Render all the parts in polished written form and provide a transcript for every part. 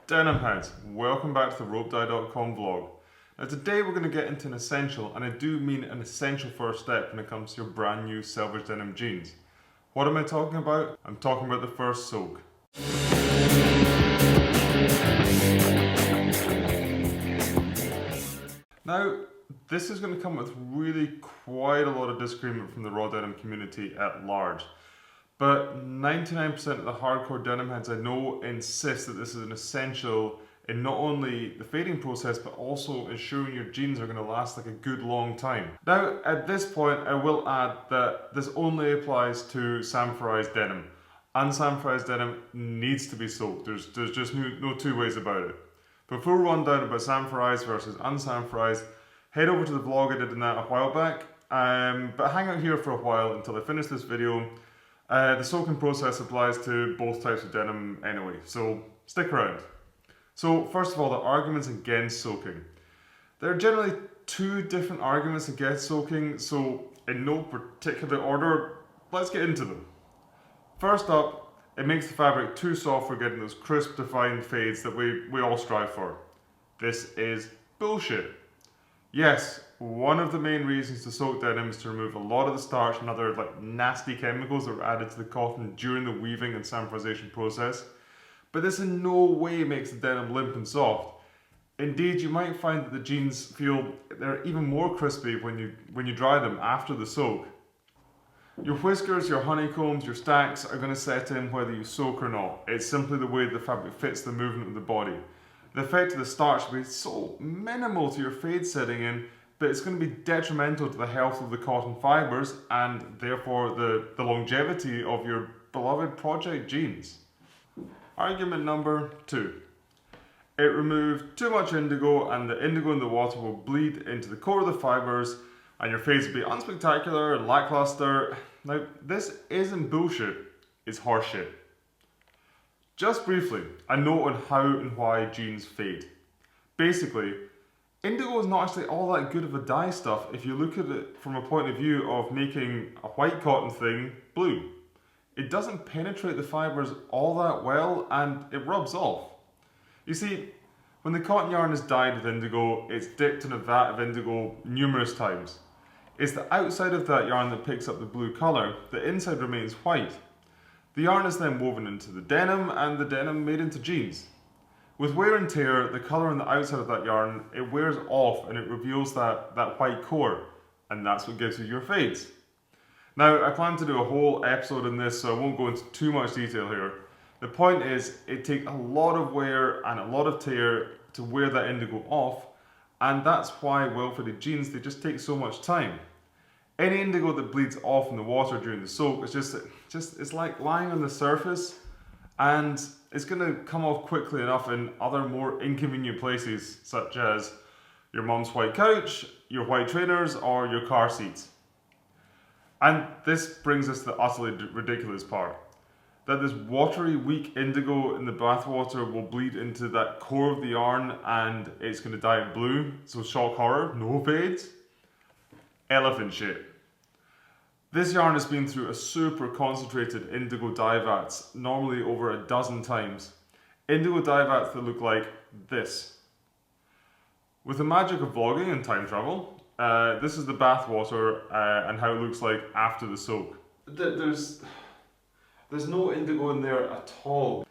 Denim heads, welcome back to the ropedye.com vlog. Now today we're going to get into an essential, and I do mean an essential first step when it comes to your brand new Selvedge denim jeans. What am I talking about? I'm talking about the first soak. Now, this is going to come with really quite a lot of disagreement from the raw denim community at large. But 99% of the hardcore denim heads I know insist that this is an essential in not only the fading process, but also ensuring your jeans are going to last like a good long time. Now, at this point, I will add that this only applies to sanforized denim. Unsanforized denim needs to be soaked. There's just no two ways about it. For a full rundown about sanforized versus unsanforized, head over to the vlog I did on that a while back. But hang out here for a while until I finish this video. The soaking process applies to both types of denim anyway, so stick around. So first of all, the arguments against soaking. There are generally two different arguments against soaking, so in no particular order, let's get into them. First up, it makes the fabric too soft for getting those crisp, defined fades that we all strive for. This is bullshit. Yes, one of the main reasons to soak denim is to remove a lot of the starch and other nasty chemicals that are added to the cotton during the weaving and sanforization process. But this in no way makes the denim limp and soft. Indeed, you might find that the jeans feel they're even more crispy when you dry them after the soak. Your whiskers, your honeycombs, your stacks are going to set in whether you soak or not. It's simply the way the fabric fits the movement of the body. The effect of the starch will be so minimal to your fade setting in, but it's going to be detrimental to the health of the cotton fibers and therefore the longevity of your beloved project jeans. Argument number 2. It removed too much indigo, and the indigo in the water will bleed into the core of the fibers and your fades will be unspectacular and lackluster. Now, this isn't bullshit, it's horseshit. Just briefly, a note on how and why jeans fade. Basically, indigo is not actually all that good of a dye stuff if you look at it from a point of view of making a white cotton thing blue. It doesn't penetrate the fibers all that well and it rubs off. You see, when the cotton yarn is dyed with indigo, it's dipped in a vat of indigo numerous times. It's the outside of that yarn that picks up the blue colour, the inside remains white. The yarn is then woven into the denim and the denim made into jeans. With wear and tear, the colour on the outside of that yarn, it wears off and it reveals that white core, and that's what gives you your fades. Now, I plan to do a whole episode on this, so I won't go into too much detail here. The point is, it takes a lot of wear and a lot of tear to wear that indigo off, and that's why well-fitted jeans, they just take so much time. Any indigo that bleeds off in the water during the soak is it's like lying on the surface, and it's going to come off quickly enough in other more inconvenient places, such as your mum's white couch, your white trainers, or your car seats. And this brings us to the utterly ridiculous part, that this watery, weak indigo in the bathwater will bleed into that core of the yarn and it's going to dye it blue, so shock horror, no fades. Elephant shit. This yarn has been through a super concentrated indigo dye vats, normally over a dozen times. Indigo dye vats that look like this. With the magic of vlogging and time travel, this is the bath water and how it looks like after the soak. There's no indigo in there at all.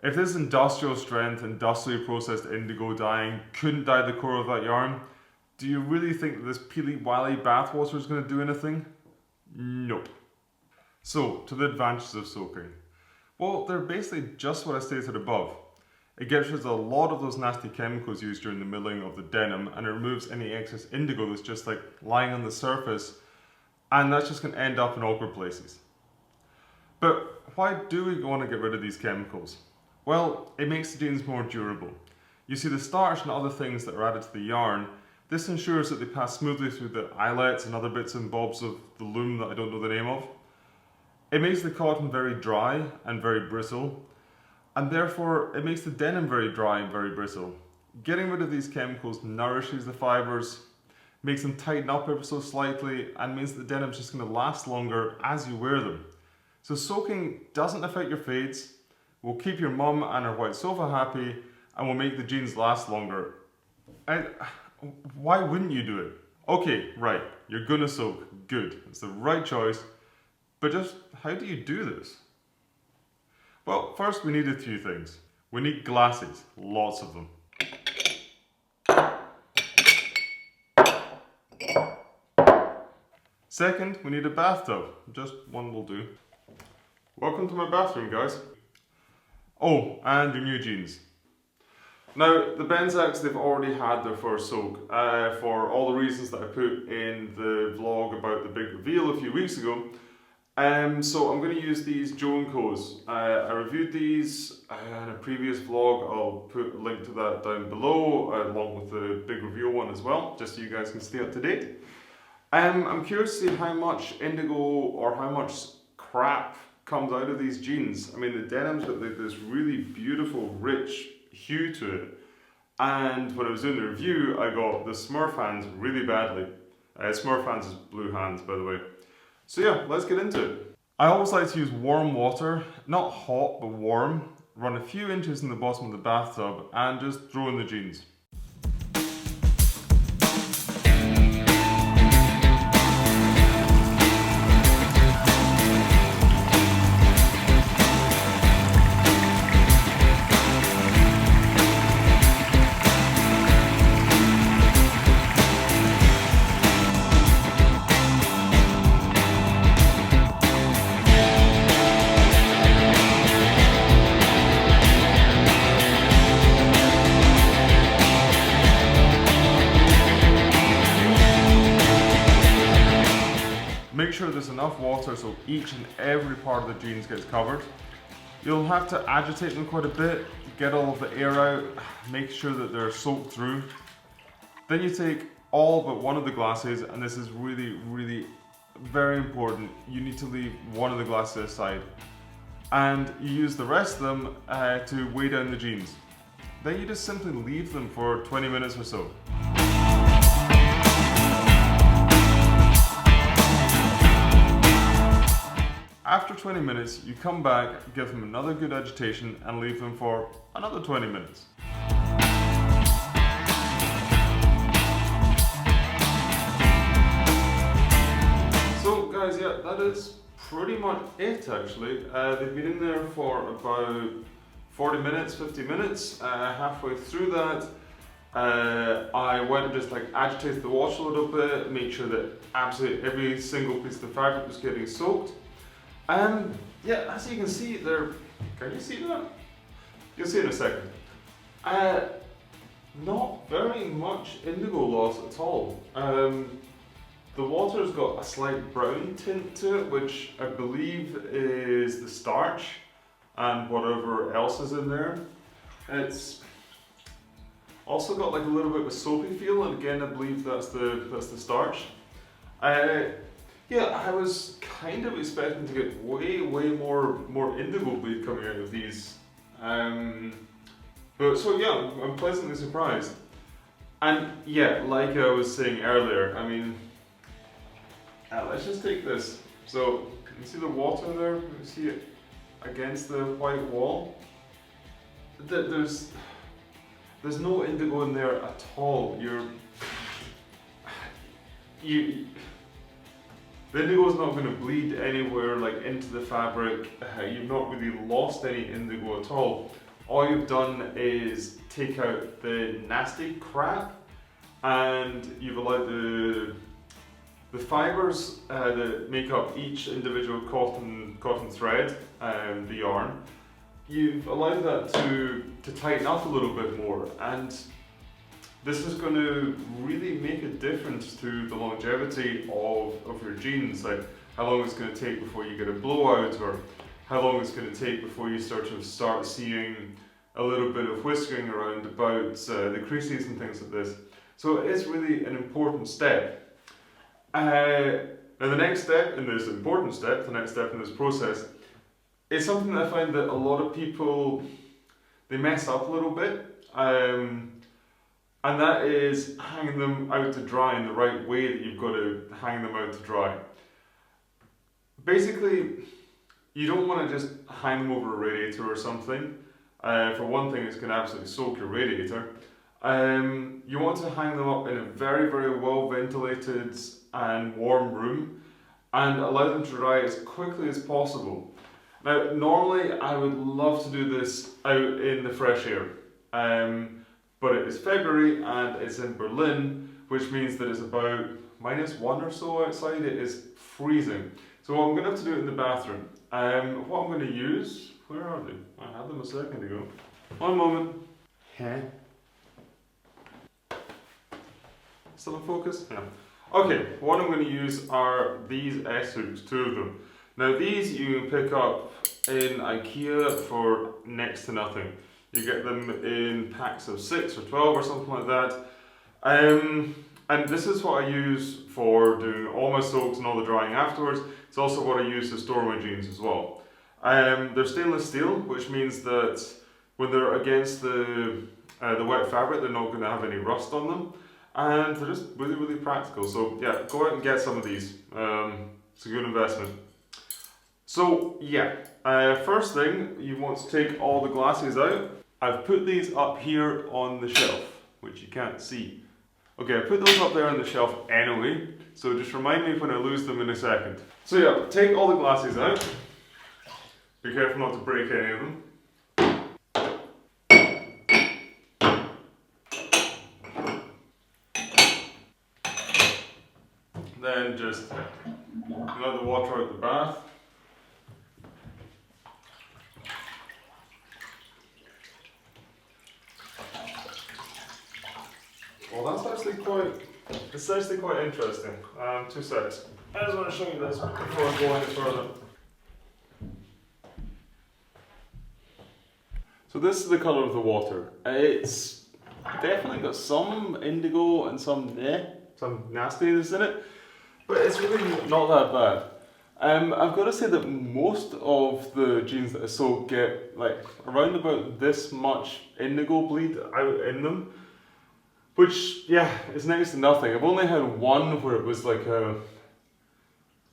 If this industrial strength, industrially processed indigo dyeing couldn't dye the core of that yarn, do you really think that this peely wily bath water is going to do anything? Nope. So, to the advantages of soaking. Well, they're basically just what I stated above. It gets rid of a lot of those nasty chemicals used during the milling of the denim, and it removes any excess indigo that's just lying on the surface, and that's just going to end up in awkward places. But why do we want to get rid of these chemicals? Well, it makes the jeans more durable. You see, the starch and other things that are added to the yarn, this ensures that they pass smoothly through the eyelets and other bits and bobs of the loom that I don't know the name of. It makes the cotton very dry and very bristle, and therefore it makes the denim very dry and very bristle. Getting rid of these chemicals nourishes the fibers, makes them tighten up ever so slightly, and means that the denim's just going to last longer as you wear them. So soaking doesn't affect your fades, will keep your mum and her white sofa happy, and will make the jeans last longer. And why wouldn't you do it? Okay, right, you're gonna soak. Good, it's the right choice. But just how do you do this? Well, first we need a few things. We need glasses, lots of them. Second, we need a bathtub. Just one will do. Welcome to my bathroom, guys. Oh, and your new jeans. Now, the Benzaks, they've already had their first soak for all the reasons that I put in the vlog about the big reveal a few weeks ago. So I'm going to use these Joe & Co's. I reviewed these in a previous vlog. I'll put a link to that down below, along with the big reveal one as well, just so you guys can stay up to date. I'm curious to see how much indigo or how much crap comes out of these jeans. I mean, the denim's got like this really beautiful, rich hue to it. And when I was doing the review, I got the Smurf hands really badly. Smurf hands is blue hands, by the way. So yeah, let's get into it. I always like to use warm water, not hot, but warm. Run a few inches in the bottom of the bathtub and just throw in the jeans. Make sure there's enough water so each and every part of the jeans gets covered. You'll have to agitate them quite a bit, get all of the air out, make sure that they're soaked through. Then you take all but one of the glasses, and this is really very important. You need to leave one of the glasses aside. And you use the rest of them to weigh down the jeans. Then you just simply leave them for 20 minutes or so. After 20 minutes, you come back, give them another good agitation and leave them for another 20 minutes. So guys, yeah, that is pretty much it actually. They've been in there for about 40 minutes, 50 minutes. Halfway through that, I went and just like agitated the wash a little bit, made sure that absolutely every single piece of the fabric was getting soaked. Yeah, as you can see there, can you see that? You'll see in a second. Not very much indigo loss at all. The water's got a slight brown tint to it, which I believe is the starch and whatever else is in there. It's also got like a little bit of a soapy feel, and again I believe that's the starch. Yeah, I was kind of expecting to get way more indigo bleed coming out of these. But so yeah, I'm pleasantly surprised. And yeah, like I was saying earlier, I mean, let's just take this. So, can you see the water there? Can you see it against the white wall? There's no indigo in there at all. The indigo is not going to bleed anywhere like into the fabric. You've not really lost any indigo at all. All you've done is take out the nasty crap, and you've allowed the fibers that make up each individual cotton thread, the yarn. You've allowed that to tighten up a little bit more, and this is going to really make a difference to the longevity of your jeans, like how long it's going to take before you get a blowout, or how long it's going to take before you start seeing a little bit of whiskering around about the creases and things like this. So it is really an important step. Now the next step in this important step, the next step in this process, is something that I find that a lot of people, they mess up a little bit. And that is hanging them out to dry in the right way that you've got to hang them out to dry. Basically, you don't want to just hang them over a radiator or something. For one thing, it's going to absolutely soak your radiator. You want to hang them up in a very, very well ventilated and warm room and allow them to dry as quickly as possible. Now, normally I would love to do this out in the fresh air, but it is February and it's in Berlin, which means that it's about -1 or so outside. It is freezing. So I'm going to have to do it in the bathroom. What I'm going to use, where are they? I had them a second ago. One moment. Huh? Still in focus? Yeah. Okay, what I'm going to use are these S-hooks, 2 of them. Now these you can pick up in IKEA for next to nothing. You get them in packs of 6 or 12 or something like that. And this is what I use for doing all my soaks and all the drying afterwards. It's also what I use to store my jeans as well. They're stainless steel, which means that when they're against the wet fabric, they're not going to have any rust on them. And they're just really, really practical. So yeah, go out and get some of these. It's a good investment. So yeah, first thing, you want to take all the glasses out. I've put these up here on the shelf, which you can't see. Okay, I put those up there on the shelf anyway, so just remind me when I lose them in a second. So yeah, take all the glasses out. Be careful not to break any of them. Then just let the water out the bath. Well, it's actually quite interesting. 2 seconds. I just want to show you this before I go any further. So this is the colour of the water. It's definitely got some indigo and some nastiness in it, but it's really not that bad. I've got to say that most of the jeans that I soak get like around about this much indigo bleed out in them, which yeah, is next to nothing. I've only had one where it was like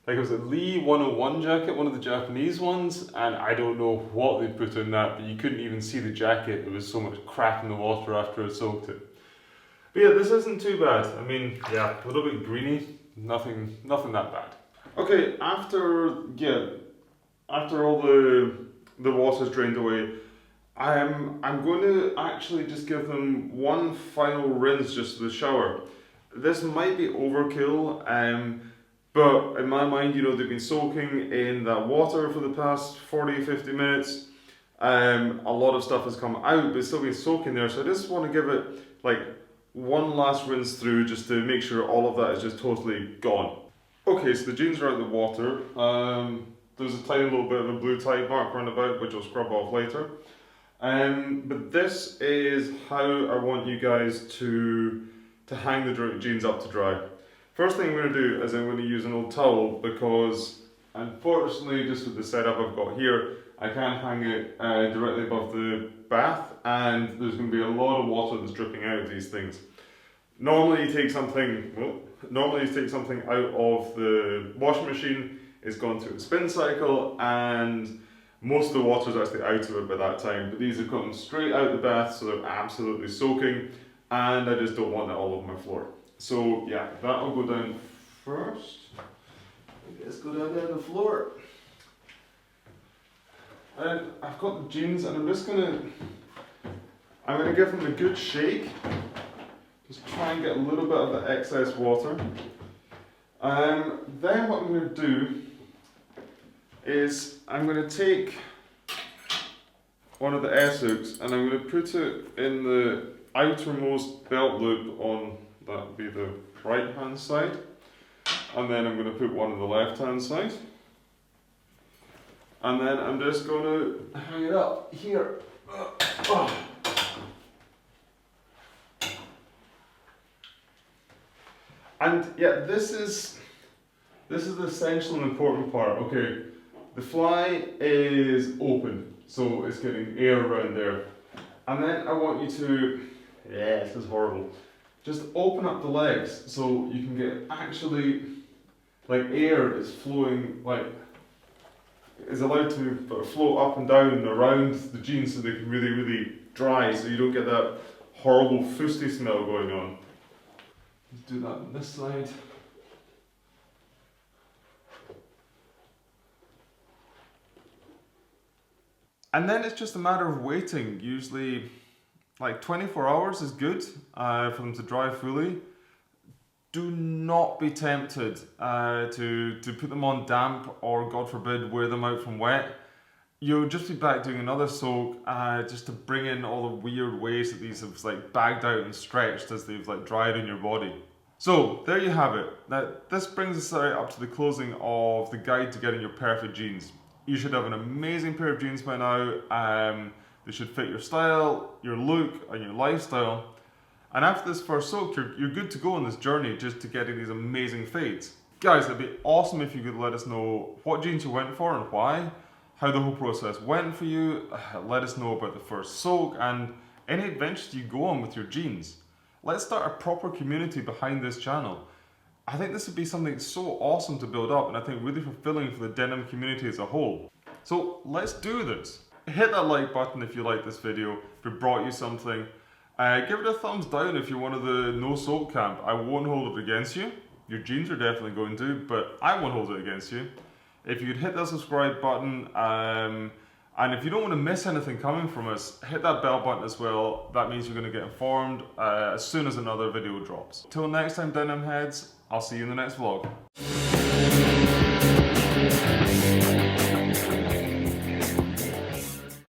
it was a Lee 101 jacket, one of the Japanese ones, and I don't know what they put in that, but you couldn't even see the jacket. There was so much crap in the water after I soaked it. But yeah, this isn't too bad. I mean, yeah, a little bit greeny, nothing that bad. Okay, after all the water's drained away, I'm going to actually just give them one final rinse just to the shower. This might be overkill, but in my mind, you know, they've been soaking in that water for the past 40-50 minutes. A lot of stuff has come out, but it's still been soaking there, so I just want to give it like one last rinse through just to make sure all of that is just totally gone. Okay, so the jeans are out of the water. There's a tiny little bit of a blue tide mark around about, which I'll scrub off later. But this is how I want you guys to hang the jeans up to dry. First thing I'm going to do is I'm going to use an old towel because unfortunately, just with the setup I've got here, I can't hang it directly above the bath, and there's going to be a lot of water that's dripping out of these things. Normally you take something out of the washing machine, it's gone through a spin cycle, and most of the water is actually out of it by that time, but these have come straight out of the bath, so they're absolutely soaking, and I just don't want that all over my floor. So yeah, that'll go down first. Let's go down the floor. And I've got the jeans, and I'm gonna give them a good shake. Just try and get a little bit of the excess water. Then what I'm going to do is I'm going to take one of the S-hooks and I'm going to put it in the outermost belt loop on, that would be the right hand side, and then I'm going to put one on the left hand side, and then I'm just going to hang it up here. And yeah, this is the essential and important part. Okay, the fly is open, so it's getting air around there. And then I want you to, yeah, this is horrible, just open up the legs so you can get actually, like, air is flowing like is allowed to sort of float up and down around the jeans so they can really, really dry, so you don't get that horrible fusty smell going on. Let's do that on this side. And then it's just a matter of waiting. Usually like 24 hours is good for them to dry fully. Do not be tempted to put them on damp or, God forbid, wear them out from wet. You'll just be back doing another soak just to bring in all the weird ways that these have like bagged out and stretched as they've like dried in your body. So there you have it. Now, this brings us right up to the closing of the guide to getting your perfect jeans. You should have an amazing pair of jeans by now. They should fit your style, your look, and your lifestyle. And after this first soak, you're good to go on this journey just to getting these amazing fades. Guys, it'd be awesome if you could let us know what jeans you went for and why, how the whole process went for you, let us know about the first soak, and any adventures you go on with your jeans. Let's start a proper community behind this channel. I think this would be something so awesome to build up, and I think really fulfilling for the denim community as a whole. So let's do this. Hit that like button if you like this video, if it brought you something. Give it a thumbs down if you're one of the no soak camp. I won't hold it against you. Your jeans are definitely going to, but I won't hold it against you. If you could hit that subscribe button, and if you don't want to miss anything coming from us, hit that bell button as well. That means you're going to get informed as soon as another video drops. Till next time, denim heads, I'll see you in the next vlog.